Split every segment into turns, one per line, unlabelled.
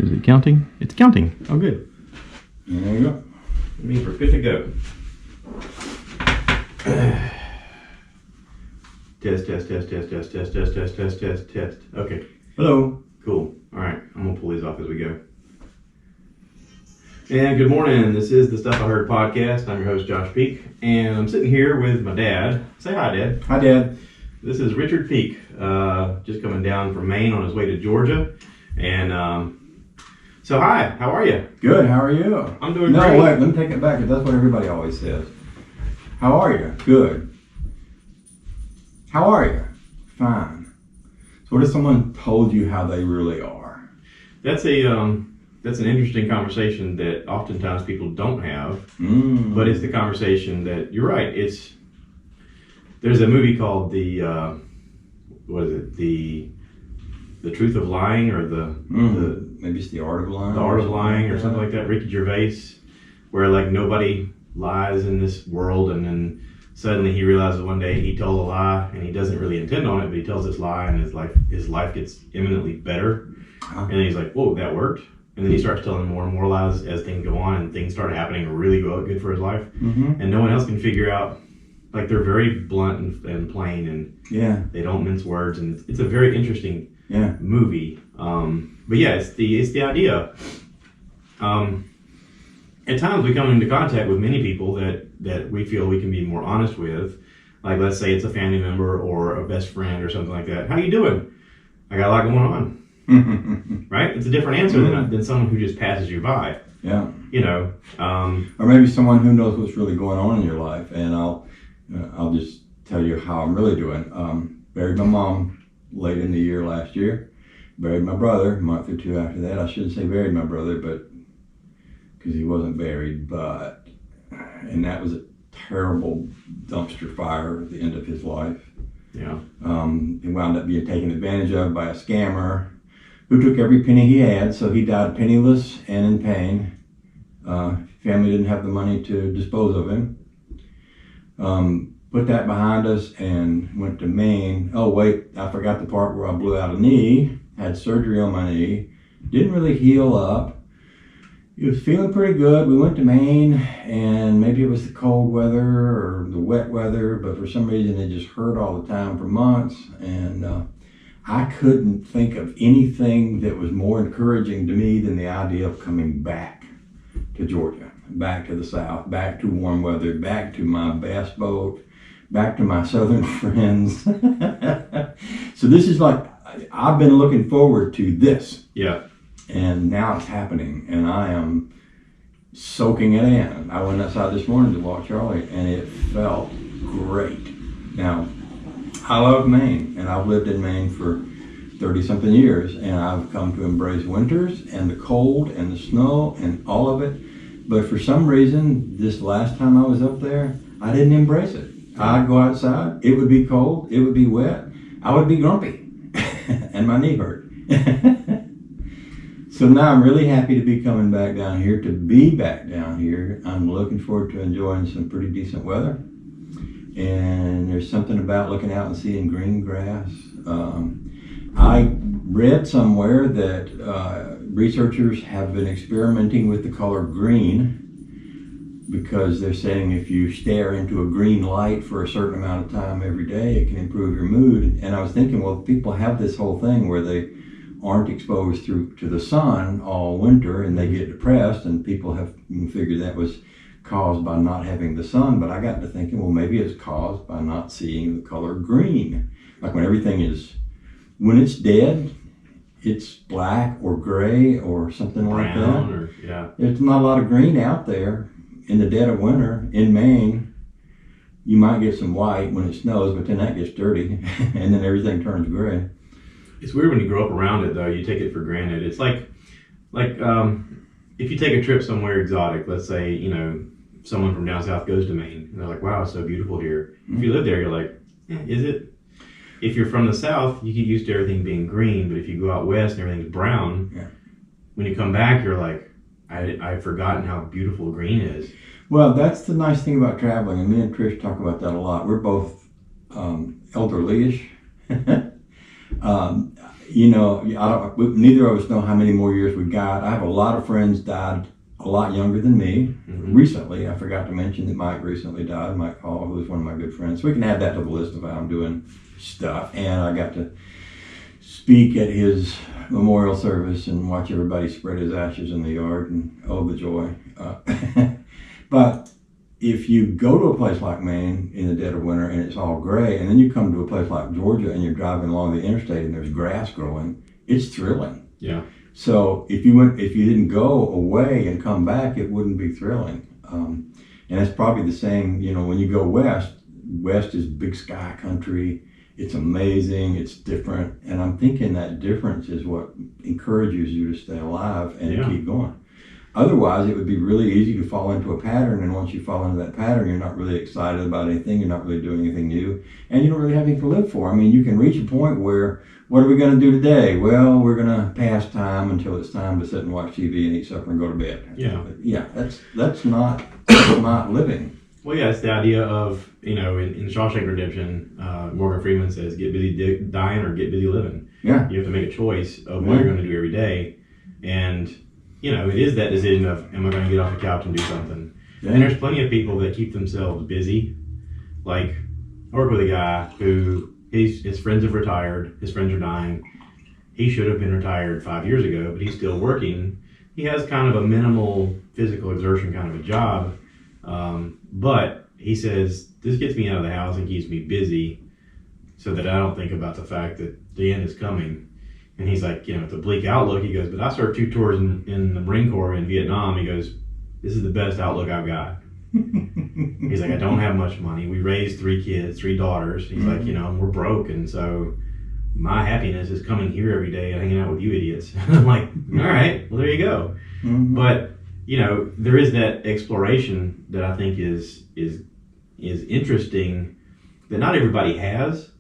Is it counting? It's counting. Oh, good.
There you go.
I mean, we're good to go. Test. Okay.
Hello.
Cool. All right. I'm going to pull these off as we go. And good morning. This is the Stuff I Heard podcast. I'm your host, Josh Peek. And I'm sitting here with my dad. Say hi, Dad.
Hi, Dad.
This is Richard Peek, just coming down from Maine on his way to Georgia. And so, hi. How are you?
Good. How are you?
I'm doing
great.
great.
No, wait. Let me take it back, because that's what everybody always says. How are you? Good. How are you? Fine. So what if someone told you how they really are?
That's an interesting conversation that oftentimes people don't have, but it's the conversation that, you're right, there's a movie called the Truth of Lying, or
maybe it's The Art of Lying.
The Art of Lying, or something like that, Ricky Gervais, where like nobody lies in this world, and then suddenly he realizes one day he told a lie, and he doesn't really intend on it, but he tells this lie, and his life gets imminently better. And then he's like, whoa, that worked. And then he starts telling more and more lies as things go on, and things start happening really good for his life. And no one else can figure out, like, they're very blunt and plain, and they don't mince words, and it's a very interesting movie. But yeah, it's the idea. At times we come into contact with many people that we feel we can be more honest with. Like, let's say it's a family member or a best friend or something like that. How you doing? I got a lot going on. Right? It's a different answer than someone who just passes you by.
Yeah.
You know.
Or maybe someone who knows what's really going on in your life. And I'll just tell you how I'm really doing. Buried my mom late in the year last year. Buried my brother a month or two after that. I shouldn't say buried my brother, but because he wasn't buried, and that was a terrible dumpster fire at the end of his life.
Yeah.
He wound up being taken advantage of by a scammer who took every penny he had, so he died penniless and in pain. Family didn't have the money to dispose of him. Put that behind us and went to Maine. Oh wait, I forgot the part where I blew out a knee, had surgery on my knee, didn't really heal up. He was feeling pretty good. We went to Maine, and maybe it was the cold weather or the wet weather, but for some reason it just hurt all the time for months. And I couldn't think of anything that was more encouraging to me than the idea of coming back to Georgia, back to the South, back to warm weather, back to my bass boat, back to my southern friends. So this is like, I've been looking forward to this.
Yeah.
And now it's happening, and I am soaking it in. I went outside this morning to walk Charlie, and it felt great. Now, I love Maine, and I've lived in Maine for 30-something years, and I've come to embrace winters and the cold and the snow and all of it. But for some reason, this last time I was up there, I didn't embrace it. I'd go outside, it would be cold, it would be wet, I would be grumpy, and my knee hurt. So now I'm really happy to be coming back down here, to be back down here. I'm looking forward to enjoying some pretty decent weather. And there's something about looking out and seeing green grass. I read somewhere that researchers have been experimenting with the color green, because they're saying if you stare into a green light for a certain amount of time every day, it can improve your mood. And I was thinking, well, people have this whole thing where they aren't exposed to the sun all winter and they get depressed, and people have figured that was caused by not having the sun. But I got to thinking, well, maybe it's caused by not seeing the color green. Like when it's dead, it's black or gray or something like that. There's not a lot of green out there in the dead of winter in Maine. You might get some white when it snows, but then that gets dirty and then everything turns gray.
It's weird when you grow up around it, though. You take it for granted. It's like if you take a trip somewhere exotic, let's say, someone from down south goes to Maine, and they're like, wow, it's so beautiful here. If you live there, you're like, is it? If you're from the south, you get used to everything being green, but if you go out west and everything's brown, when you come back, you're like, I've forgotten how beautiful green is.
Well, that's the nice thing about traveling, and me and Trish talk about that a lot. We're both elderly-ish. Neither of us know how many more years we got. I have a lot of friends died a lot younger than me. Recently. I forgot to mention that Mike recently died. Mike Hall, who was one of my good friends. So we can add that to the list of how I'm doing stuff. And I got to speak at his memorial service and watch everybody spread his ashes in the yard, and oh, the joy. But if you go to a place like Maine in the dead of winter and it's all gray, and then you come to a place like Georgia and you're driving along the interstate and there's grass growing, it's thrilling.
Yeah.
So if you didn't go away and come back, it wouldn't be thrilling. And it's probably the same, when you go west is big sky country. It's amazing. It's different. And I'm thinking that difference is what encourages you to stay alive and to keep going. Otherwise, it would be really easy to fall into a pattern. And once you fall into that pattern, you're not really excited about anything. You're not really doing anything new. And you don't really have anything to live for. I mean, you can reach a point where, what are we going to do today? Well, we're going to pass time until it's time to sit and watch TV and eat supper and go to bed.
Yeah.
Yeah, that's not living.
Well, yeah, it's the idea of, in Shawshank Redemption, Morgan Freeman says, get busy dying or get busy living.
Yeah.
You have to make a choice of what you're going to do every day. And, it is that decision of, am I going to get off the couch and do something? Yeah. And there's plenty of people that keep themselves busy. Like, I work with a guy who, his friends have retired, his friends are dying. He should have been retired 5 years ago, but he's still working. He has kind of a minimal physical exertion kind of a job. But he says, this gets me out of the house and keeps me busy so that I don't think about the fact that the end is coming. And he's like, it's a bleak outlook. He goes, but I served 2 tours in the Marine Corps in Vietnam. He goes, this is the best outlook I've got. He's like, I don't have much money. We raised 3 kids, 3 daughters. He's like, we're broke. And so my happiness is coming here every day and hanging out with you idiots. I'm like, all right, well, there you go. But there is that exploration that I think is interesting that not everybody has,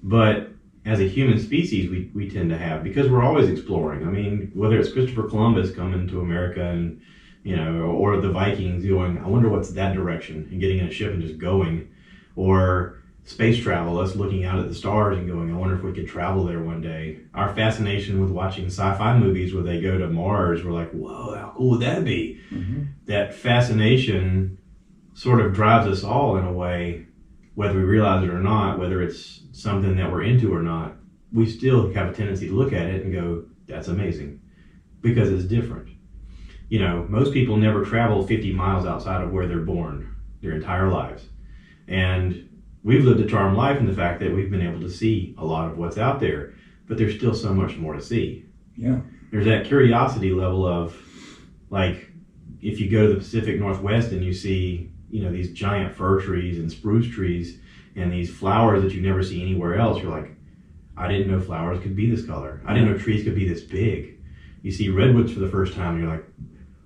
but as a human species, we tend to have, because we're always exploring. I mean, whether it's Christopher Columbus coming to America and, or the Vikings going, I wonder what's that direction, and getting in a ship and just going, or space travel, us looking out at the stars and going, I wonder if we could travel there one day. Our fascination with watching sci-fi movies where they go to Mars, we're like, whoa, how cool would that be? That fascination sort of drives us all in a way, whether we realize it or not, whether it's something that we're into or not. We still have a tendency to look at it and go, that's amazing, because it's different. Most people never travel 50 miles outside of where they're born their entire lives. And we've lived a charmed life in the fact that we've been able to see a lot of what's out there, but there's still so much more to see.
Yeah.
There's that curiosity level of, like, if you go to the Pacific Northwest and you see, these giant fir trees and spruce trees and these flowers that you never see anywhere else, you're like, I didn't know flowers could be this color. I didn't know trees could be this big. You see redwoods for the first time and you're like,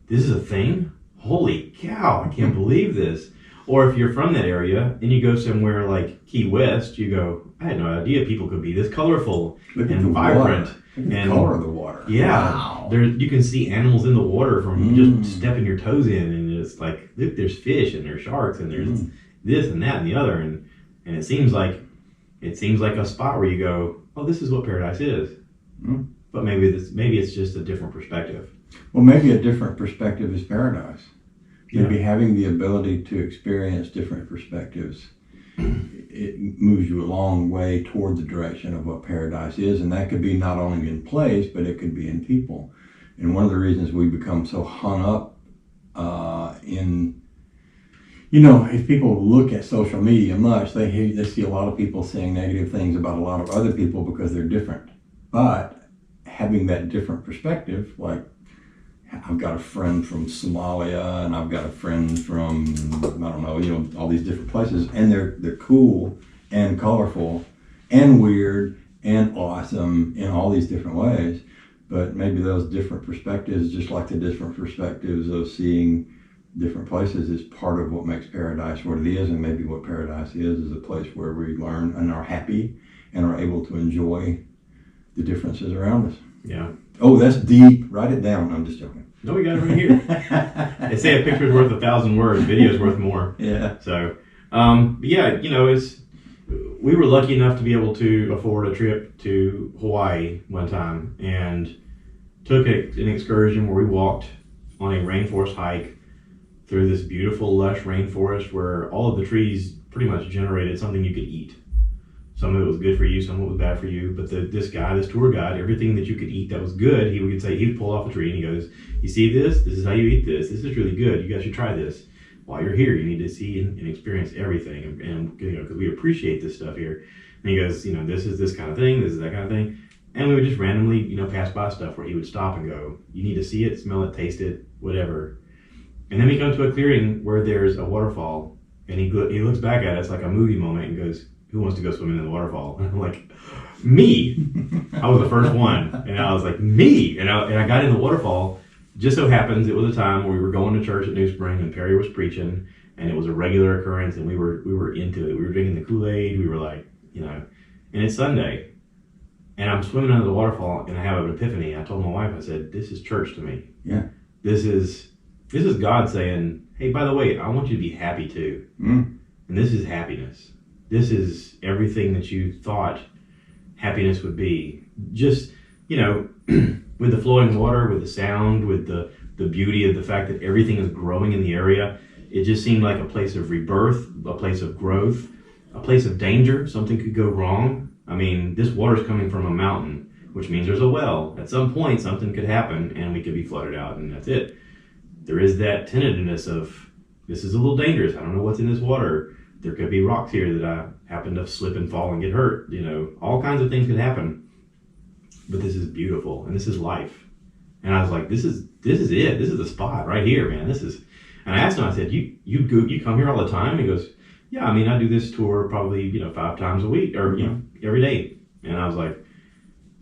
this is a thing? Holy cow, I can't believe this. Or if you're from that area and you go somewhere like Key West, you go, I had no idea people could be this colorful and vibrant.
Look at the color of the water.
Yeah.
Wow.
You can see animals in the water from just stepping your toes in, and it's like, look, there's fish and there's sharks and there's this and that and the other, and it seems like a spot where you go, oh, this is what paradise is. But maybe it's just a different perspective.
Well, maybe a different perspective is paradise. Maybe having the ability to experience different perspectives, it moves you a long way toward the direction of what paradise is. And that could be not only in place, but it could be in people. And one of the reasons we become so hung up if people look at social media much, they see a lot of people saying negative things about a lot of other people because they're different. But having that different perspective, like, I've got a friend from Somalia and I've got a friend from, I don't know, all these different places, and they're cool and colorful and weird and awesome in all these different ways. But maybe those different perspectives, just like the different perspectives of seeing different places, is part of what makes paradise what it is. And maybe what paradise is a place where we learn and are happy and are able to enjoy the differences around us.
Yeah.
Oh, that's deep. Write it down. I'm just joking.
No, we got it right here. They say a picture's worth 1,000 words. Video's worth more.
Yeah.
So, but yeah, we were lucky enough to be able to afford a trip to Hawaii one time and took an excursion where we walked on a rainforest hike through this beautiful lush rainforest where all of the trees pretty much generated something you could eat. Some of it was good for you, some of it was bad for you, but this tour guide, everything that you could eat that was good, he would pull off a tree and he goes, you see this? This is how you eat this. This is really good. You guys should try this. While you're here, you need to see and experience everything, and because we appreciate this stuff here. And he goes, this is this kind of thing, this is that kind of thing. And we would just randomly, pass by stuff where he would stop and go, you need to see it, smell it, taste it, whatever. And then we come to a clearing where there's a waterfall, and he looks back at us like a movie moment and goes, who wants to go swimming in the waterfall? And I'm like, me. I was the first one. And I was like, me. And I got in the waterfall. Just so happens it was a time where we were going to church at New Spring and Perry was preaching, and it was a regular occurrence, and we were into it. We were drinking the Kool-Aid. We were like, and it's Sunday. And I'm swimming under the waterfall, and I have an epiphany. I told my wife, I said, this is church to me.
Yeah.
This is God saying, hey, by the way, I want you to be happy too.
Mm.
And this is happiness. This is everything that you thought happiness would be. Just, with the flowing water, with the sound, with the beauty of the fact that everything is growing in the area, it just seemed like a place of rebirth, a place of growth, a place of danger. Something could go wrong. I mean, this water's coming from a mountain, which means there's a well. At some point, something could happen and we could be flooded out, and that's it. There is that tentativeness of, this is a little dangerous. I don't know what's in this water. There could be rocks here that I happen to slip and fall and get hurt. All kinds of things could happen. But this is beautiful, and this is life. And I was like, this is it. This is the spot right here, man. And I asked him, I said, you come here all the time? He goes, yeah, I mean, I do this tour probably, 5 times a week or, every day. And I was like,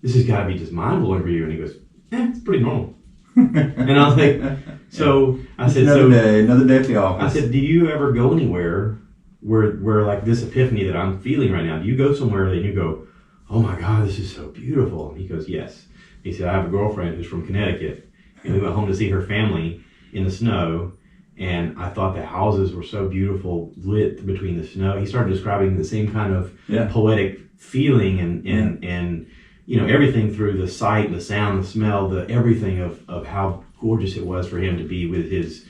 this has got to be just mind-blowing for you. And he goes, it's pretty normal. And I was like, so I said,
another day at the office.
I said, do you ever go anywhere where like this epiphany that I'm feeling right now, do you go somewhere that you go, oh my God, this is so beautiful? And he goes, yes. He said, I have a girlfriend who's from Connecticut, and we went home to see her family in the snow, and I thought the houses were so beautiful, lit between the snow. He started describing the same kind of poetic feeling and everything through the sight, the sound, the smell, the everything of how gorgeous it was for him to be with his,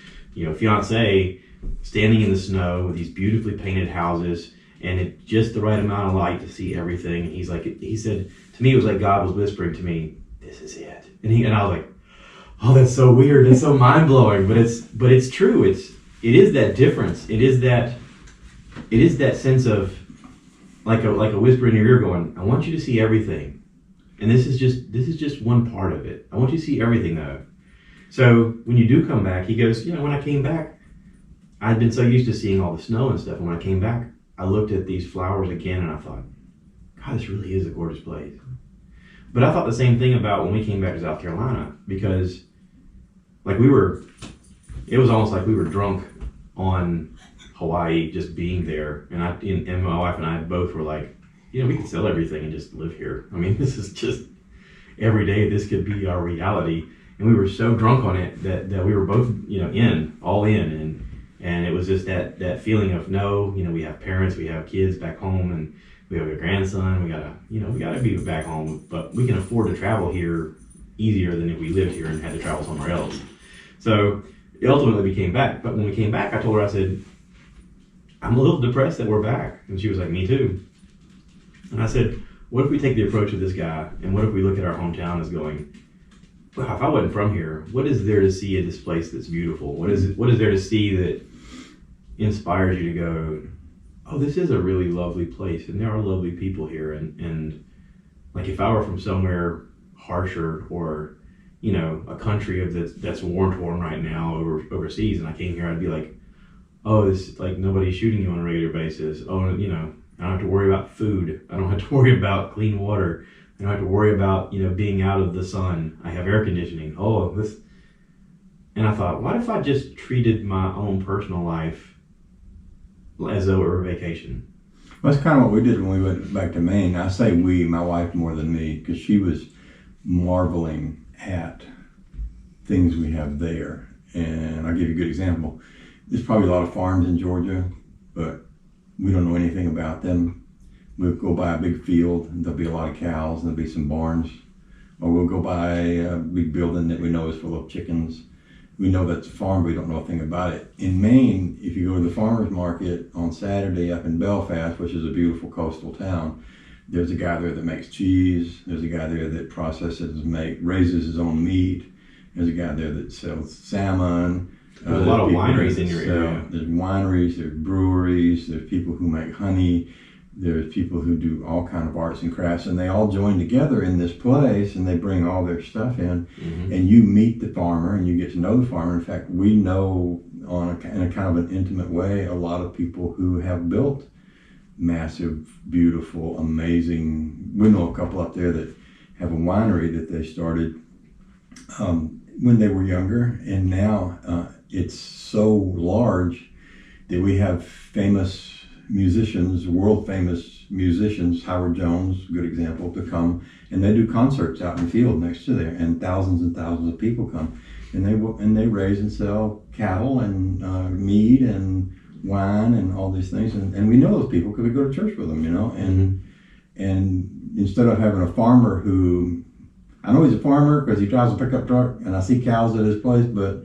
fiance standing in the snow with these beautifully painted houses, and just the right amount of light to see everything. He said to me, it was like God was whispering to me, this is it. And I was like, oh, that's so weird. It's so mind blowing, but it's true. It is that difference. It is that sense of like a whisper in your ear going, I want you to see everything. And this is just one part of it. I want you to see everything though. So when you do come back, he goes, when I came back, I'd been so used to seeing all the snow and stuff. And when I came back, I looked at these flowers again and I thought, God, this really is a gorgeous place. But I thought the same thing about when we came back to South Carolina, because it was almost like we were drunk on Hawaii just being there. And my wife and I both were like, we could sell everything and just live here. I mean, this is just, every day this could be our reality. And we were so drunk on it that we were both, all in. And it was just that feeling of, no, we have parents, we have kids back home, and we have a grandson, we gotta be back home, but we can afford to travel here easier than if we lived here and had to travel somewhere else. So ultimately we came back. But when we came back, I told her, I said, I'm a little depressed that we're back. And she was like, me too. And I said, what if we take the approach of this guy, and what if we look at our hometown as going, wow, if I wasn't from here, what is there to see in this place that's beautiful? What is there to see that inspires you to go, oh, this is a really lovely place, and there are lovely people here, and like if I were from somewhere harsher or a country that's war torn right now overseas, and I came here, I'd be like, oh, this like nobody's shooting you on a regular basis. Oh, I don't have to worry about food. I don't have to worry about clean water. I don't have to worry about being out of the sun. I have air conditioning. And I thought, what if I just treated my own personal life as though it were a vacation?
Well, that's kind of what we did when we went back to Maine. I say we, my wife more than me, because she was marveling at things we have there. And I'll give you a good example. There's probably a lot of farms in Georgia, but we don't know anything about them. We'll go by a big field, and there'll be a lot of cows, and there'll be some barns. Or we'll go by a big building that we know is full of chickens. We know that's a farm, but we don't know a thing about it. In Maine, if you go to the farmer's market on Saturday up in Belfast, which is a beautiful coastal town, there's a guy there that makes cheese. There's a guy there that raises his own meat. There's a guy there that sells salmon.
There's a lot of wineries in your area.
There's wineries, there's breweries, there's people who make honey, there's people who do all kind of arts and crafts, and they all join together in this place, and they bring all their stuff in, and you meet the farmer, and you get to know the farmer. In fact, we know in a kind of an intimate way a lot of people who have built massive, beautiful, amazing. We know a couple up there that have a winery that they started when they were younger, and now it's so large that we have famous musicians, world famous musicians, Howard Jones, good example, to come, and they do concerts out in the field next to there, and thousands of people come, and they raise and sell cattle and meat and wine and all these things, and we know those people because we go to church with them, and instead of having a farmer who, I know he's a farmer because he drives a pickup truck, and I see cows at his place, but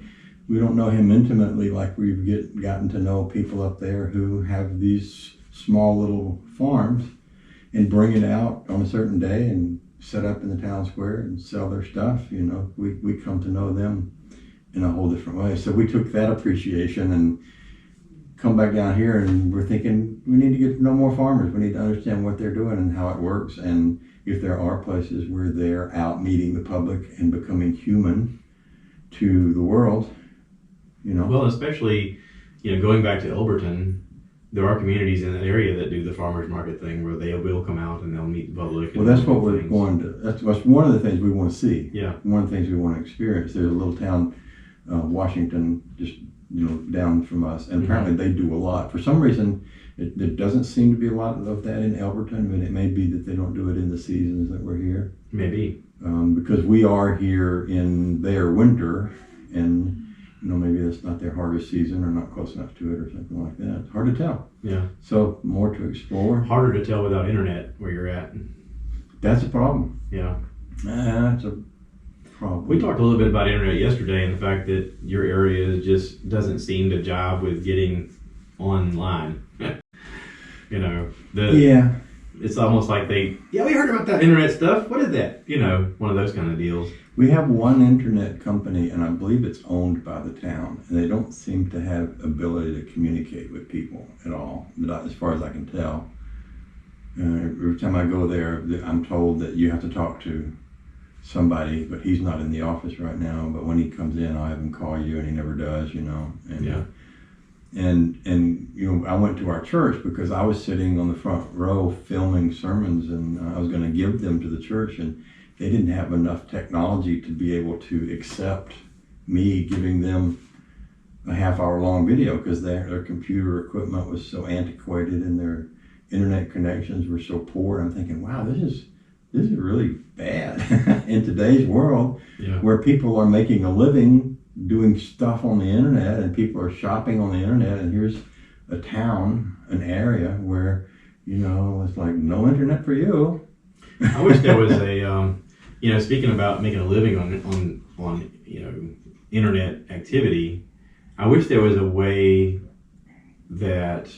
we don't know him intimately like we've gotten to know people up there who have these small little farms and bring it out on a certain day and set up in the town square and sell their stuff. We come to know them in a whole different way. So we took that appreciation and come back down here, and we're thinking we need to get to know more farmers. We need to understand what they're doing and how it works, and if there are places where they're out meeting the public and becoming human to the world.
Well, especially, going back to Elberton, there are communities in that area that do the farmers market thing where they will come out and they'll meet the public.
Well, that's what we're going to. That's one of the things we want to see.
Yeah.
One of the things we want to experience. There's a little town, Washington, just down from us, and apparently they do a lot. For some reason, there doesn't seem to be a lot of that in Elberton, but it may be that they don't do it in the seasons that we're here.
Maybe.
Because we are here in their winter, and maybe that's not their harvest season or not close enough to it or something like that. It's hard to tell.
Yeah.
So more to explore.
Harder to tell without internet where you're at.
That's a problem.
Yeah.
That's a problem.
We talked a little bit about internet yesterday and the fact that your area just doesn't seem to jive with getting online.
Yeah.
It's almost like we heard about that internet stuff. What is that? One of those kind of deals.
We have one internet company, and I believe it's owned by the town, and they don't seem to have ability to communicate with people at all, as far as I can tell. Every time I go there, I'm told that you have to talk to somebody, but he's not in the office right now. But when he comes in, I'll have him call you, and he never does, And,
yeah.
And I went to our church because I was sitting on the front row filming sermons, and I was going to give them to the church, and they didn't have enough technology to be able to accept me giving them a half-hour-long video because their computer equipment was so antiquated and their internet connections were so poor. I'm thinking, wow, this is really bad in today's world, where people are making a living doing stuff on the internet, and people are shopping on the internet, and here's a town, an area where it's like no internet for you.
I wish there was a speaking about making a living on internet activity, I wish there was a way that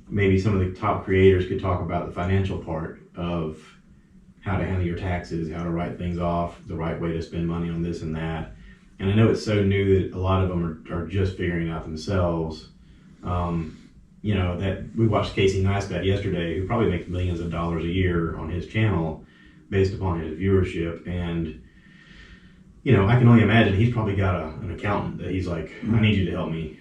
maybe some of the top creators could talk about the financial part of how to handle your taxes, how to write things off, the right way to spend money on this and that. And I know it's so new that a lot of them are just figuring it out themselves. That we watched Casey Neistat yesterday, who probably makes millions of dollars a year on his channel based upon his viewership. And, I can only imagine he's probably got an accountant that he's like, I need you to help me.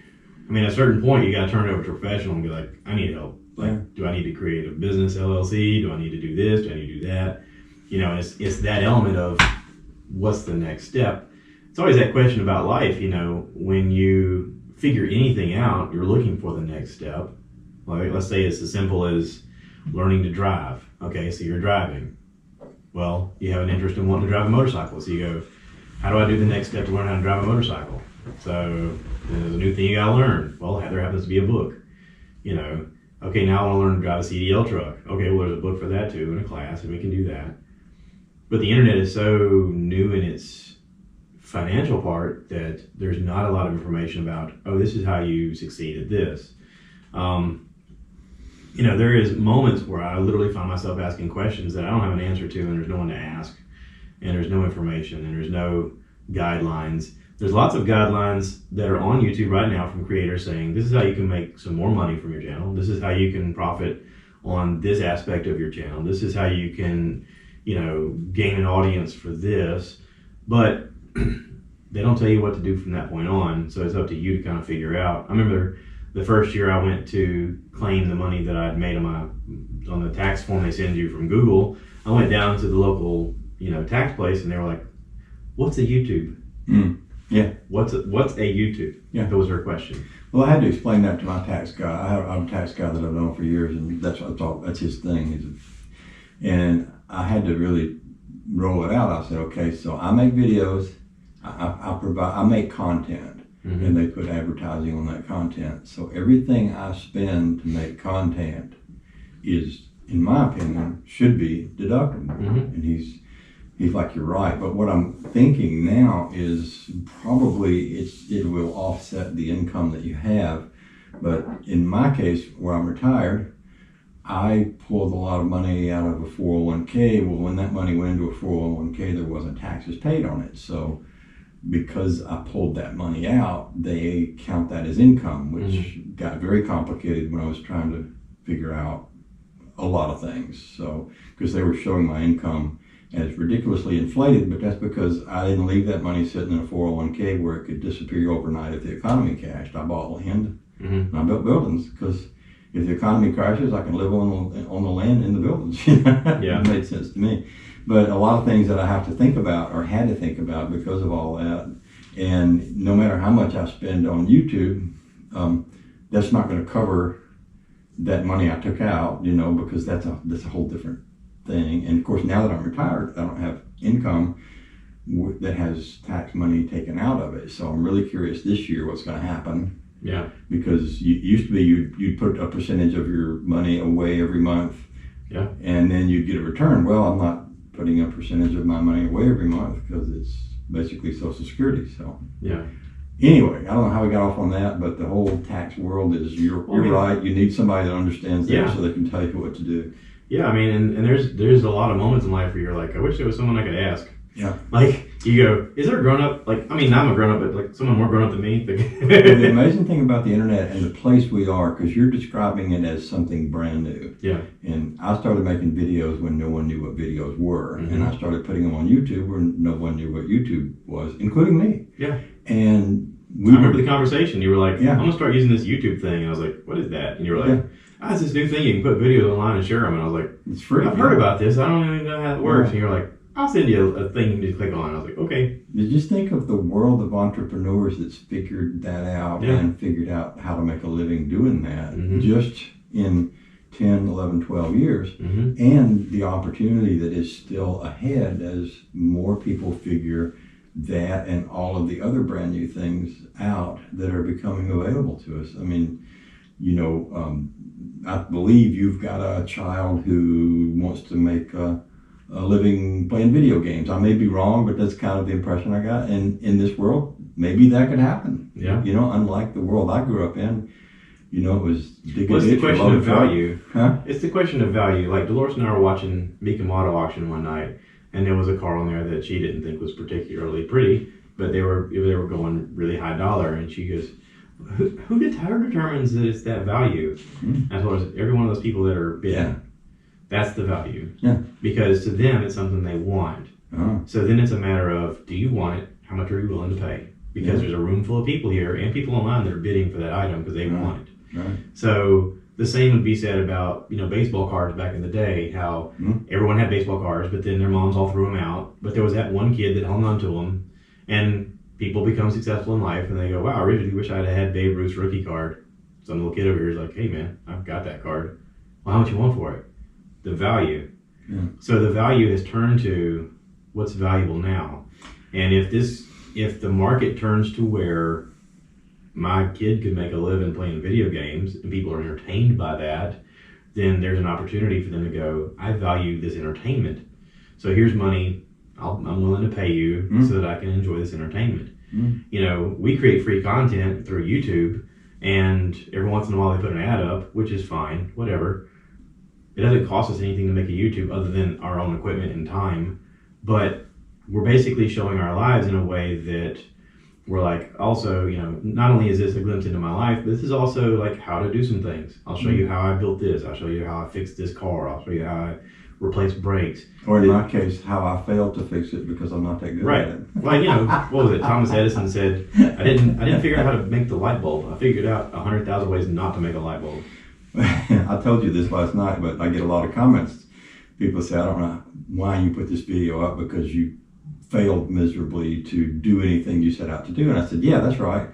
I mean, at a certain point, you got to turn it over to a professional and be like, I need help. Like, do I need to create a business LLC? Do I need to do this? Do I need to do that? It's that element of what's the next step. It's always that question about life, when you figure anything out, you're looking for the next step. Like, let's say it's as simple as learning to drive. Okay, so you're driving. Well, you have an interest in wanting to drive a motorcycle. So you go, how do I do the next step to learn how to drive a motorcycle? So there's a new thing you gotta learn. Well, there happens to be a book. Okay, now I want to learn to drive a CDL truck. Okay, well, there's a book for that too, and a class, and we can do that. But the internet is so new in its financial part that there's not a lot of information about, oh, this is how you succeed at this. There is moments where I literally find myself asking questions that I don't have an answer to, and there's no one to ask, and there's no information, and there's no guidelines. There's lots of guidelines that are on YouTube right now from creators saying, this is how you can make some more money from your channel. This is how you can profit on this aspect of your channel. This is how you can, gain an audience for this. But they don't tell you what to do from that point on. So it's up to you to kind of figure out. I remember the first year I went to claim the money that I'd made on the tax form they send you from Google. I went down to the local, tax place, and they were like, "What's a YouTube?"
Yeah.
What's a YouTube?
Yeah.
That was her question.
Well, I had to explain that to my tax guy. I'm a tax guy that I've known for years, and that's his thing. And I had to really roll it out. I said, okay, so I make videos, I make content, and they put advertising on that content. So everything I spend to make content is, in my opinion, should be deductible. And he's like, you're right. But what I'm thinking now is probably it will offset the income that you have. But in my case, where I'm retired, I pulled a lot of money out of a 401k. Well, when that money went into a 401k, there wasn't taxes paid on it. So because I pulled that money out, they count that as income, which got very complicated when I was trying to figure out a lot of things. So, because they were showing my income as ridiculously inflated, but that's because I didn't leave that money sitting in a 401k where it could disappear overnight if the economy crashed. I bought land and I built buildings, because if the economy crashes, I can live on the land in the buildings.
Yeah.
It made sense to me. But a lot of things that I have to think about, or had to think about because of all that, and no matter how much I spend on YouTube, that's not going to cover that money I took out, because that's a whole different thing. And of course, now that I'm retired, I don't have income that has tax money taken out of it. So I'm really curious this year what's going to happen.
Yeah.
Because used to be you'd put a percentage of your money away every month.
Yeah.
And then you'd get a return. Well, I'm not putting a percentage of my money away every month because it's basically Social Security. So
yeah.
Anyway, I don't know how we got off on that, but the whole tax world is you're right. You need somebody that understands that so they can tell you what to do.
Yeah, I mean, and there's a lot of moments in life where you're like, I wish there was someone I could ask.
Yeah.
Like, you go, is there a grown-up, I'm a grown-up, but like someone more grown-up than me?
Well, the amazing thing about the internet and the place we are, because you're describing it as something brand new.
Yeah.
And I started making videos when no one knew what videos were. And I started putting them on YouTube where no one knew what YouTube was, including me.
Yeah.
And
I remember the conversation. You were like,
yeah.
I'm going to start using this YouTube thing. And I was like, what is that? And you were like, it's this new thing. You can put videos online and share them. And I was like,
it's free.
I've heard about this. I don't even know how it works. And you're like, I'll send you a thing to click on. I was like, okay.
Just think of the world of entrepreneurs that's figured that out and figured out how to make a living doing that just in 10, 11, 12 years. And the opportunity that is still ahead as more people figure that and all of the other brand new things out that are becoming available to us. I mean, I believe you've got a child who wants to make a living playing video games. I may be wrong, but that's kind of the impression I got. And in this world, maybe that could happen.
Yeah.
Unlike the world I grew up in, it was
What's the question of value?
Huh?
It's the question of value. Like Dolores and I were watching Mika Auto auction one night, and there was a car on there that she didn't think was particularly pretty, but they were going really high dollar, and she goes, who determines that it's that value? As well as every one of those people that are bidding.
Yeah.
That's the value.
Yeah.
Because to them, it's something they want. So then it's a matter of, do you want it? How much are you willing to pay? Because there's a room full of people here and people online that are bidding for that item because they want it.
Right.
So the same would be said about, baseball cards back in the day, how everyone had baseball cards, but then their moms all threw them out. But there was that one kid that hung on to them, and people become successful in life and they go, wow, I really wish I'd had Babe Ruth's rookie card. Some little kid over here is like, hey man, I've got that card. Well, how much you want for it? The value. Yeah. So the value has turned to what's valuable now. And if the market turns to where my kid could make a living playing video games and people are entertained by that, then there's an opportunity for them to go, I value this entertainment. So here's money I'm willing to pay you so that I can enjoy this entertainment. You know, we create free content through YouTube, and every once in a while they put an ad up, which is fine, whatever. It doesn't cost us anything to make a YouTube other than our own equipment and time, but we're basically showing our lives in a way that we're like, also, you know, not only is this a glimpse into my life, but this is also like how to do some things. I'll show you how I built this. I'll show you how I fixed this car. I'll show you how I replaced brakes.
Or in my case, how I failed to fix it because I'm not that good at it.
Well, you know, what was it? Thomas Edison said, I didn't figure out how to make the light bulb. I figured out 100,000 ways not to make a light bulb.
I told you this last night, but I get a lot of comments. People say, I don't know why you put this video up because you failed miserably to do anything you set out to do. And I said, yeah, that's right.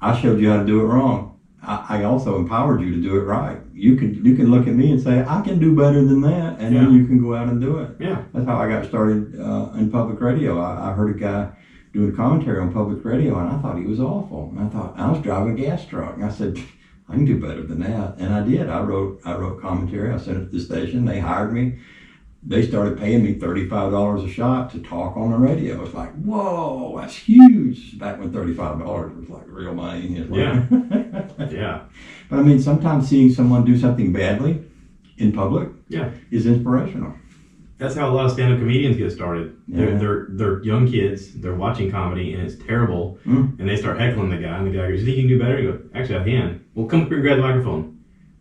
I showed you how to do it wrong. I also empowered you to do it right. You can look at me and say, I can do better than that, and then you can go out and do it.
Yeah.
That's how I got started in public radio. I heard a guy doing commentary on public radio, and I thought he was awful. And I thought, I was driving a gas truck. And I said, I can do better than that. And I did. I wrote commentary. I sent it to the station. They hired me. They started paying me $35 a shot to talk on the radio. It's like, whoa, that's huge. Back when $35 was like real money.
Yeah.
But I mean, sometimes seeing someone do something badly in public is inspirational.
That's how a lot of stand-up comedians get started.
Yeah.
They're young kids. They're watching comedy and it's terrible, and they start heckling the guy. And the guy goes, "You think you can do better?" You go, "Actually, I can." Well, come up here and grab the microphone.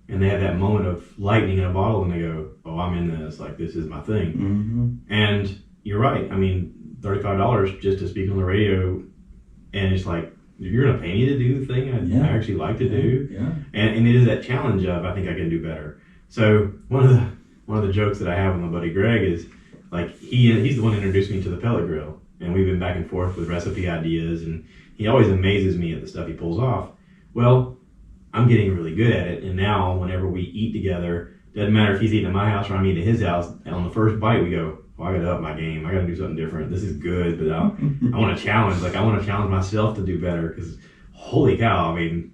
And they have that moment of lightning in a bottle, and they go, "Oh, I'm in this. Like, this is my thing."
Mm-hmm.
And you're right. I mean, $35 just to speak on the radio, and it's like, you're gonna pay me to do the thing I actually like to do.
Yeah.
And it is that challenge of, I think I can do better. So one of the jokes that I have with my buddy Greg is like, he's the one who introduced me to the pellet grill, and we've been back and forth with recipe ideas, and he always amazes me at the stuff he pulls off. Well, I'm getting really good at it, and now whenever we eat together, doesn't matter if he's eating at my house or I'm eating at his house, and on the first bite we go, well, I gotta up my game. I gotta do something different. This is good, but I want to challenge. Like, I want to challenge myself to do better, because holy cow, I mean,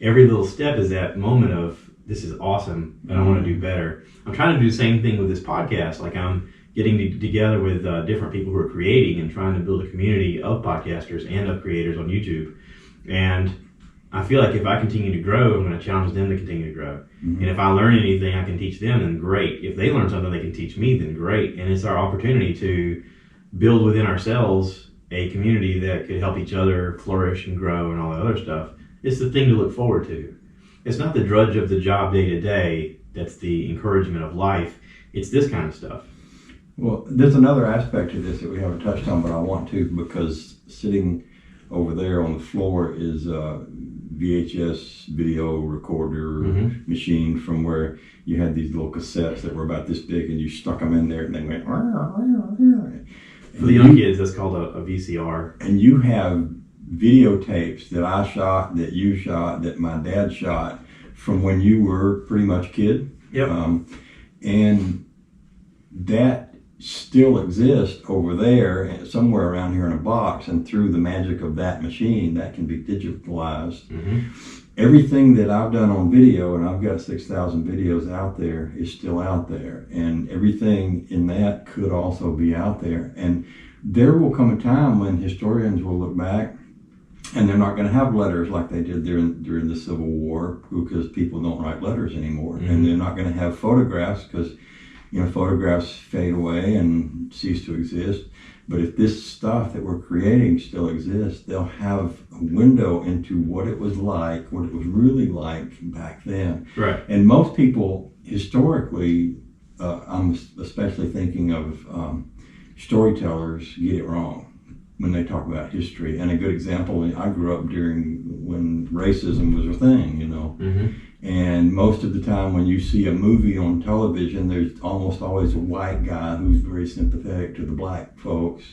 every little step is that moment of, this is awesome, and I want to do better. I'm trying to do the same thing with this podcast. Like, I'm getting together with different people who are creating and trying to build a community of podcasters and of creators on YouTube. And I feel like if I continue to grow, I'm going to challenge them to continue to grow. Mm-hmm. And if I learn anything I can teach them, then great. If they learn something they can teach me, then great. And it's our opportunity to build within ourselves a community that could help each other flourish and grow and all that other stuff. It's the thing to look forward to. It's not the drudge of the job day to day that's the encouragement of life. It's this kind of stuff.
Well, there's another aspect to this that we haven't touched on, but I want to, because sitting over there on the floor is a VHS video recorder machine from where you had these little cassettes that were about this big, and you stuck them in there and they went.
For the young kids, that's called a VCR.
And you have videotapes that I shot, that you shot, that my dad shot from when you were pretty much a kid.
Yep.
And that still exists over there somewhere around here in a box, and through the magic of that machine that can be digitalized. Everything that I've done on video, and I've got 6,000 videos out there, is still out there, and everything in that could also be out there. And there will come a time when historians will look back and they're not going to have letters like they did during the Civil War, because people don't write letters anymore. And they're not going to have photographs, because photographs fade away and cease to exist. But if this stuff that we're creating still exists, they'll have a window into what it was like, what it was really like back then.
Right.
And most people historically, I'm especially thinking of storytellers, get it wrong when they talk about history. And a good example, I grew up during when racism was a thing, And most of the time when you see a movie on television, there's almost always a white guy who's very sympathetic to the black folks,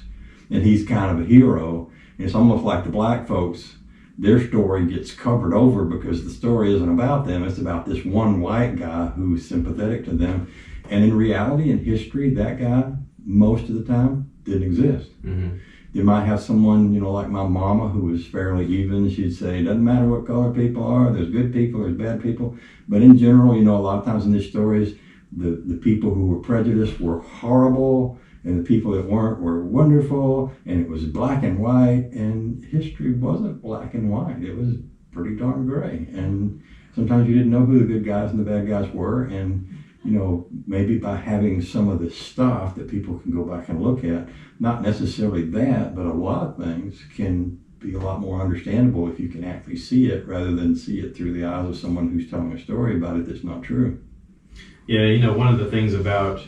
and he's kind of a hero. And it's almost like the black folks, their story gets covered over because the story isn't about them, it's about this one white guy who's sympathetic to them. And in reality, in history, that guy, most of the time, didn't exist. You might have someone, like my mama, who was fairly even. She'd say, it doesn't matter what color people are, there's good people, there's bad people. But in general, a lot of times in these stories, the people who were prejudiced were horrible, and the people that weren't were wonderful, and it was black and white, and history wasn't black and white. It was pretty darn gray. And sometimes you didn't know who the good guys and the bad guys were, and maybe by having some of the stuff that people can go back and look at, not necessarily that, but a lot of things can be a lot more understandable if you can actually see it rather than see it through the eyes of someone who's telling a story about it that's not true.
Yeah, one of the things about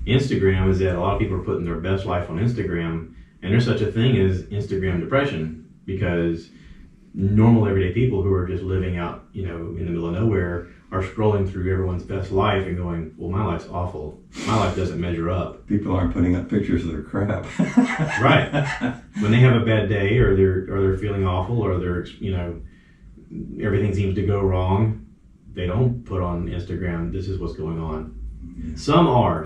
Instagram is that a lot of people are putting their best life on Instagram, and there's such a thing as Instagram depression, because normal everyday people who are just living out, in the middle of nowhere are scrolling through everyone's best life and going, well, my life's awful. My life doesn't measure up.
People aren't putting up pictures of their crap.
Right. When they have a bad day, or they're feeling awful, or they're, everything seems to go wrong, they don't put on Instagram, this is what's going on. Yeah. Some are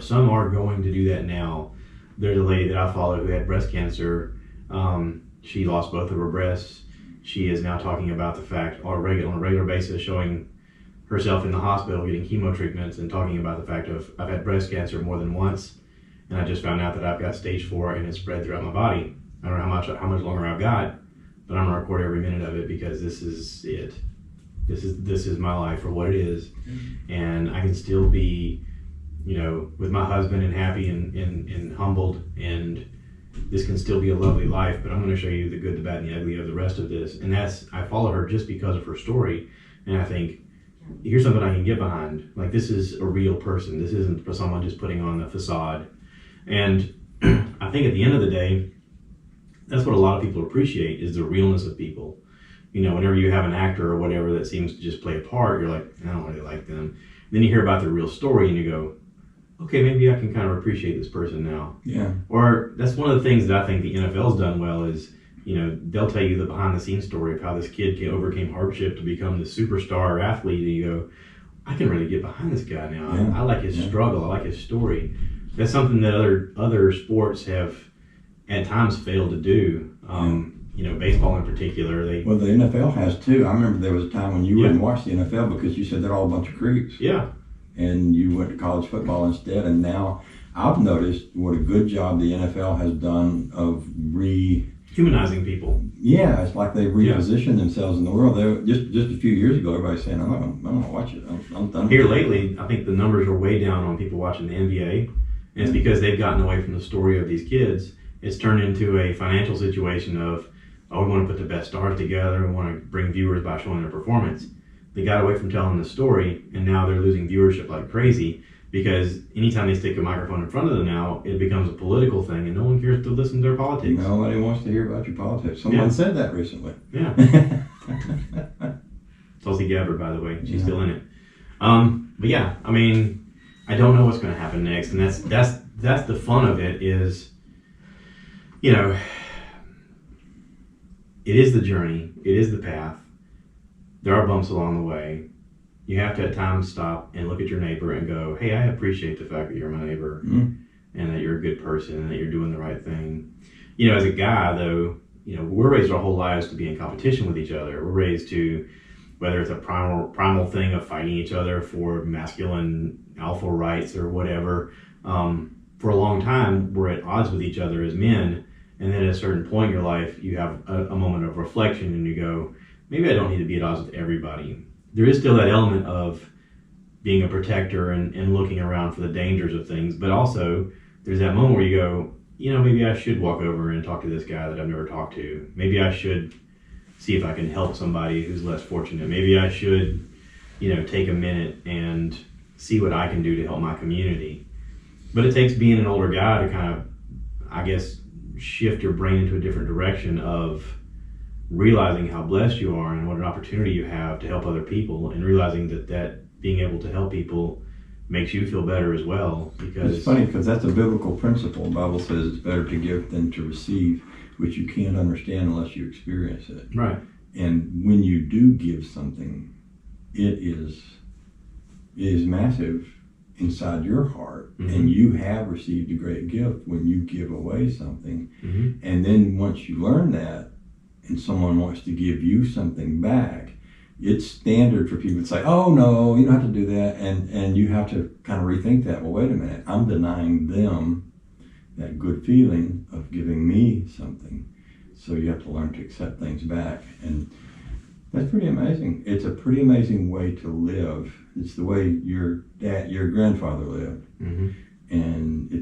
going to do that now. There's a lady that I follow who had breast cancer. She lost both of her breasts. She is now talking about the fact on a regular basis, showing herself in the hospital getting chemo treatments and talking about the fact of, I've had breast cancer more than once, and I just found out that I've got stage 4 and it's spread throughout my body. I don't know how much longer I've got, but I'm gonna record every minute of it because this is it. This is my life for what it is, and I can still be, with my husband and happy and humbled, and this can still be a lovely life. But I'm going to show you the good, the bad, and the ugly of the rest of this. And I follow her just because of her story, and I think, here's something I can get behind. Like, this is a real person. This isn't for someone just putting on the facade. And I think at the end of the day, that's what a lot of people appreciate, is the realness of people. Whenever you have an actor or whatever that seems to just play a part, you're like, I don't really like them. Then you hear about their real story and you go, okay, maybe I can kind of appreciate this person now. Yeah. Or that's one of the things that I think the NFL's done well is, they'll tell you the behind the scenes story of how this kid overcame hardship to become the superstar athlete, and you go, I can really get behind this guy now. Yeah. I like his struggle. I like his story. That's something that other sports have at times failed to do. Baseball in particular.
Well, the NFL has too. I remember there was a time when you wouldn't watch the NFL because you said they're all a bunch of creeps. Yeah. And you went to college football instead. And now I've noticed what a good job the NFL has done of
humanizing people.
Yeah, it's like they reposition themselves in the world. Just a few years ago, everybody was saying, I'm not going to watch it. I'm done.
Here lately, I think the numbers are way down on people watching the NBA. And it's because they've gotten away from the story of these kids. It's turned into a financial situation of, we want to put the best stars together and want to bring viewers by showing their performance. They got away from telling the story, and now they're losing viewership like crazy, because anytime they stick a microphone in front of them now, it becomes a political thing, and no one cares to listen to their politics.
Nobody wants to hear about your politics. Someone said that recently. Yeah.
Tulsi Gabbard, by the way. She's still in it. But yeah, I don't know what's going to happen next, and that's the fun of it is, it is the journey. It is the path. There are bumps along the way. You have to at times stop and look at your neighbor and go, hey, I appreciate the fact that you're my neighbor and that you're a good person and that you're doing the right thing. As a guy, though, we're raised our whole lives to be in competition with each other. We're raised to, whether it's a primal thing of fighting each other for masculine alpha rights or whatever, for a long time, we're at odds with each other as men. And then at a certain point in your life, you have a moment of reflection and you go, maybe I don't need to be at odds with everybody. There is still that element of being a protector and looking around for the dangers of things, but also there's that moment where you go, maybe I should walk over and talk to this guy that I've never talked to. Maybe I should see if I can help somebody who's less fortunate. Maybe I should, take a minute and see what I can do to help my community. But it takes being an older guy to kind of, I guess, shift your brain into a different direction of realizing how blessed you are and what an opportunity you have to help other people, and realizing that being able to help people makes you feel better as well. Because
it's funny, because that's a biblical principle. The Bible says it's better to give than to receive, which you can't understand unless you experience it. Right. And when you do give something, it is massive inside your heart, and you have received a great gift when you give away something. And And then once you learn that, and someone wants to give you something back, it's standard for people to say, oh no, you don't have to do that. And you have to kind of rethink that. Well, wait a minute, I'm denying them that good feeling of giving me something. So you have to learn to accept things back. And that's pretty amazing. It's a pretty amazing way to live. It's the way your grandfather lived.
Mm-hmm.
And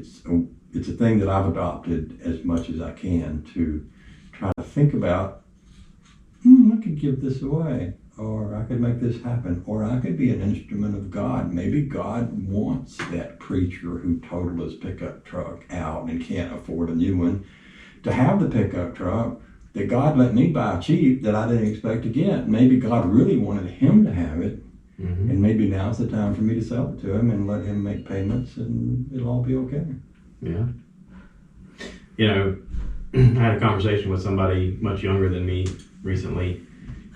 it's a thing that I've adopted as much as I can to try to think about, I could give this away, or I could make this happen, or I could be an instrument of God. Maybe God wants that preacher who totaled his pickup truck out and can't afford a new one to have the pickup truck that God let me buy cheap that I didn't expect to get. Maybe God really wanted him to have it, and maybe now's the time for me to sell it to him and let him make payments, and it'll all be okay.
Yeah. You know, I had a conversation with somebody much younger than me recently,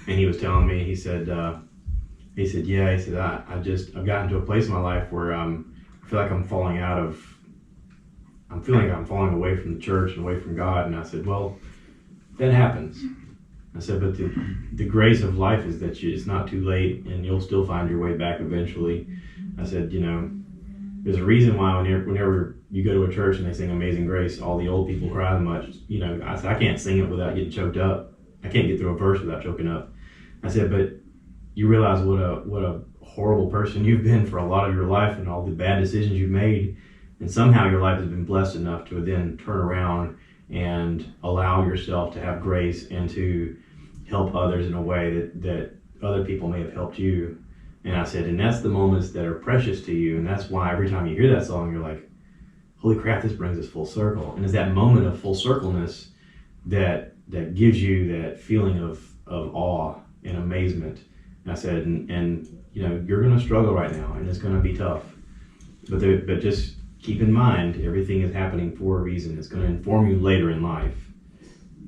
and he was telling me, he said, I've gotten to a place in my life where I feel like I'm falling away from the church and away from God. And I said, well, that happens. I said, but the grace of life is that it's not too late and you'll still find your way back eventually. I said, there's a reason why whenever you go to a church and they sing Amazing Grace, all the old people cry as much. I said, I can't sing it without getting choked up. I can't get through a verse without choking up. I said, but you realize what a horrible person you've been for a lot of your life and all the bad decisions you've made. And somehow your life has been blessed enough to then turn around and allow yourself to have grace and to help others in a way that other people may have helped you. And I said, and that's the moments that are precious to you. And that's why every time you hear that song, you're like, holy crap, this brings us full circle. And it's that moment of full circleness that gives you that feeling of awe and amazement. And I said, and you're going to struggle right now, and it's going to be tough. But just keep in mind, everything is happening for a reason. It's going to inform you later in life.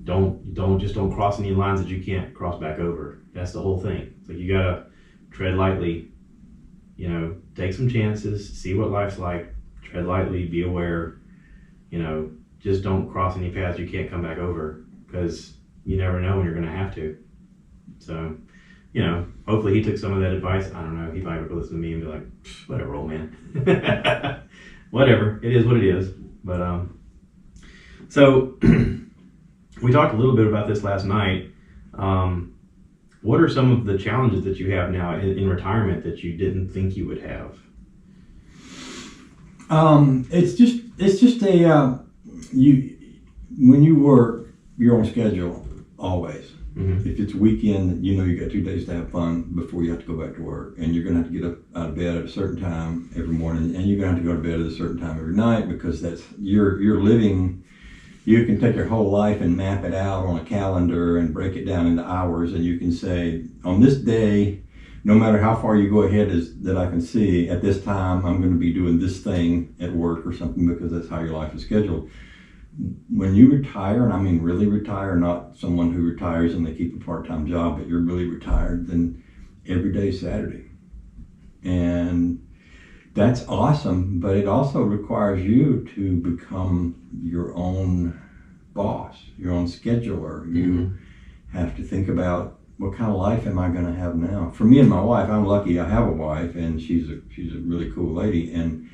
Don't cross any lines that you can't cross back over. That's the whole thing. It's like you gotta tread lightly. Take some chances, see what life's like. Tread lightly, be aware. Just don't cross any paths you can't come back over, because you never know when you're going to have to. So, hopefully he took some of that advice. I don't know. He might listen to me and be like, whatever, old man. Whatever. It is what it is. But, so we talked a little bit about this last night. What are some of the challenges that you have now in retirement that you didn't think you would have?
It's just when you work, you're on schedule always. Mm-hmm. If it's weekend, you got 2 days to have fun before you have to go back to work, and you're going to have to get up out of bed at a certain time every morning, and you're going to have to go to bed at a certain time every night, because that's you're living. You can take your whole life and map it out on a calendar and break it down into hours, and you can say, on this day, no matter how far you go ahead that I can see, at this time I'm going to be doing this thing at work or something, because that's how your life is scheduled. When you retire, and I mean really retire, not someone who retires and they keep a part-time job, but you're really retired, then every day is Saturday. And that's awesome, but it also requires you to become your own boss, your own scheduler. You have to think about, what kind of life am I going to have now? For me and my wife, I'm lucky I have a wife, and she's a really cool lady, and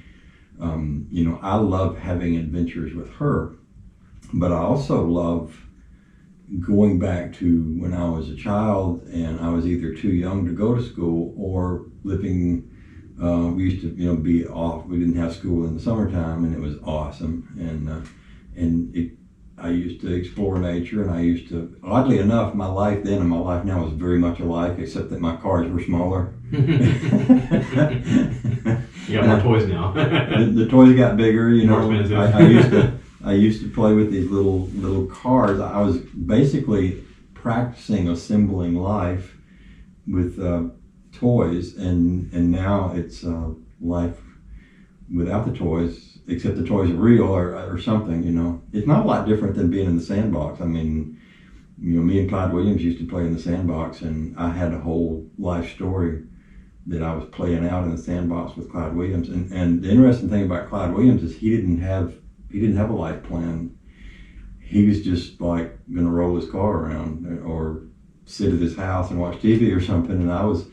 I love having adventures with her, but I also love going back to when I was a child and I was either too young to go to school or living. We used to be off. We didn't have school in the summertime, and it was awesome. I used to explore nature, and I used to, oddly enough, my life then and my life now is very much alike, except that my cars were smaller.
You got more toys now.
the toys got bigger,
More expensive.
I used to play with these little cars. I was basically practicing assembling life with toys, and now it's life without the toys, except the toys are real or something. It's not a lot different than being in the sandbox. I mean, me and Clyde Williams used to play in the sandbox, and I had a whole life story that I was playing out in the sandbox with Clyde Williams. And the interesting thing about Clyde Williams is he didn't have a life plan. he was just like gonna roll his car around or sit at his house and watch TV or something. And I was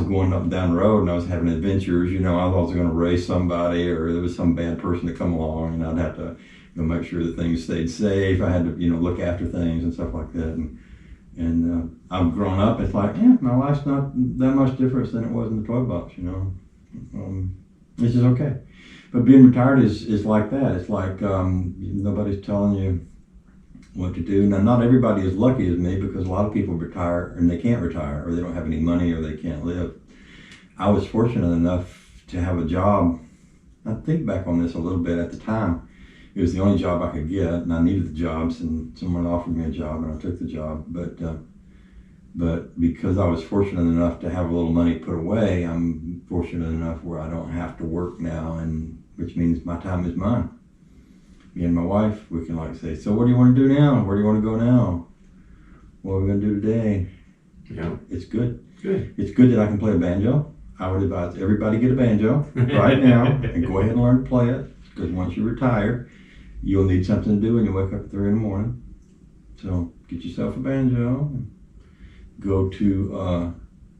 going up and down the road and I was having adventures. You know, I was also going to race somebody, or there was some bad person to come along, and I'd have to make sure that things stayed safe. I had to look after things and stuff like that. And I've grown up. It's like, my life's not that much different than it was in the toy box. It's just okay. But being retired is like that. It's like nobody's telling you what to do. Now, not everybody is lucky as me, because a lot of people retire and they can't retire, or they don't have any money, or they can't live. I was fortunate enough to have a job. I think back on this a little bit. At the time, it was the only job I could get, and I needed the jobs, and someone offered me a job, and I took the job. But because I was fortunate enough to have a little money put away, I'm fortunate enough where I don't have to work now, and which means my time is mine. Me and my wife, we can say, so what do you want to do now? Where do you want to go now? What are we going to do today?
Yeah.
It's good.
Good.
It's good that I can play a banjo. I would advise everybody get a banjo right now and go ahead and learn to play it, because once you retire, you'll need something to do when you wake up at 3 in the morning. So get yourself a banjo. Go to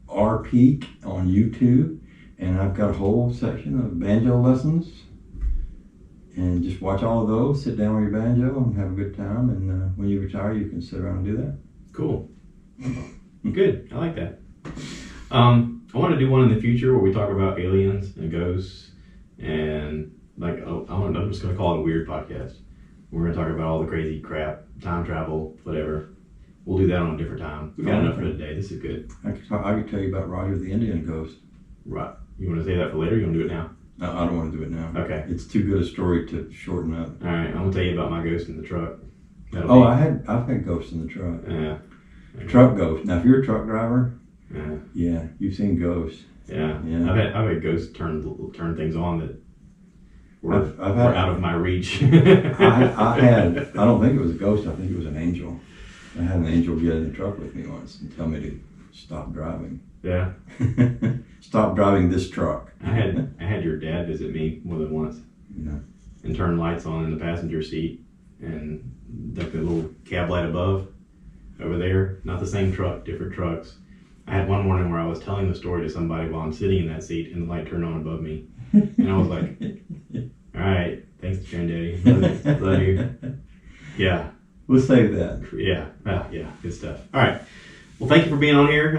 rpeek on YouTube, and I've got a whole section of banjo lessons. And just watch all of those, sit down with your banjo and have a good time. And when you retire, you can sit around and do that.
Cool. Good. I like that. I want to do one in the future where we talk about aliens and ghosts, and I'm just going to call it a weird podcast. We're going to talk about all the crazy crap, time travel, whatever. We'll do that on a different time. We got enough for today. This is good.
I could tell you about Roger the Indian ghost.
Right. You want to say that for later, or you want to do it now?
No, I don't want to do it now.
Okay.
It's too good a story to shorten up.
All right. I'm going to tell you about my ghost in the truck.
I've had ghosts in the truck.
Yeah.
Truck ghosts. Now, if you're a truck driver,
yeah,
you've seen ghosts.
Yeah.
Yeah.
I've had ghosts turn things on that were
I've had
out of my reach.
I don't think it was a ghost. I think it was an angel. I had an angel get in the truck with me once and tell me to stop driving.
Yeah.
Stop driving this truck.
I had your dad visit me more than once.
Yeah.
And turn lights on in the passenger seat, and like the little cab light above over there. Not the same truck, different trucks. I had one morning where I was telling the story to somebody while I'm sitting in that seat, and the light turned on above me. And I was like, all right, thanks, Granddaddy. Love you. Yeah.
We'll save that.
Yeah. Yeah. Good stuff. All right. Well, thank you for being on here.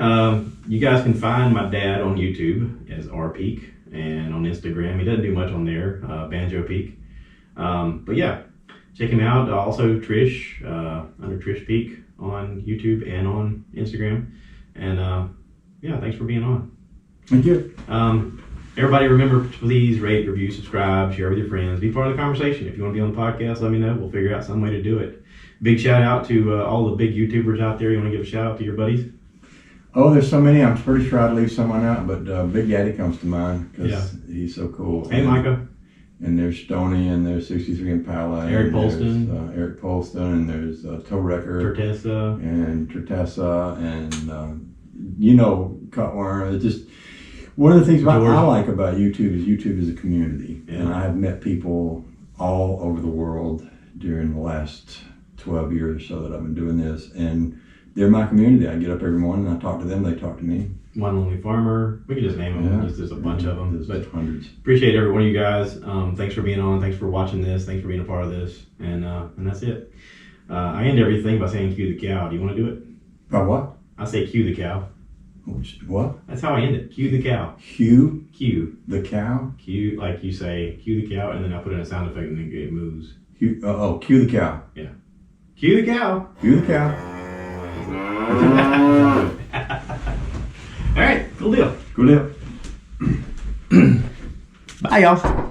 You guys can find my dad on YouTube as rpeek, and on Instagram. He doesn't do much on there, Banjo Peak. But yeah, check him out. Also Trish, under Trish Peak on YouTube and on Instagram. And yeah, thanks for being on.
Thank you.
Everybody remember, please rate, review, subscribe, share with your friends. Be part of the conversation. If you want to be on the podcast, let me know. We'll figure out some way to do it. Big shout out to all the big YouTubers out there. You want to give a shout out to your buddies?
Oh, there's so many. I'm pretty sure I'd leave someone out, but Big Daddy comes to mind because he's so cool.
Hey, Micah.
And there's Stoney, and there's 63 Impala.
Eric Polston.
Eric Polston, and there's Toe Wrecker.
Tertessa.
And and Cutworm. It's just one of the things I like about YouTube is a community. Yeah. And I have met people all over the world during the last 12 years or so that I've been doing this, and they're my community. I get up every morning and I talk to them, they talk to me. One
Lonely Farmer, we can just name them.
Yeah.
There's a bunch of them.
There's hundreds.
Appreciate every one of you guys. Thanks for being on. Thanks for watching this. Thanks for being a part of this. And that's it. I end everything by saying cue the cow. Do you want to do it?
By what?
I say cue the cow.
What?
That's how I end it. Cue the cow.
Cue
the
cow?
Cue, like you say, cue the cow, and then I put in a sound effect and then it moves.
Cue the cow.
Yeah. Cue the cow.
Cue the cow.
All right, cool deal.
Cool deal.
Bye, y'all.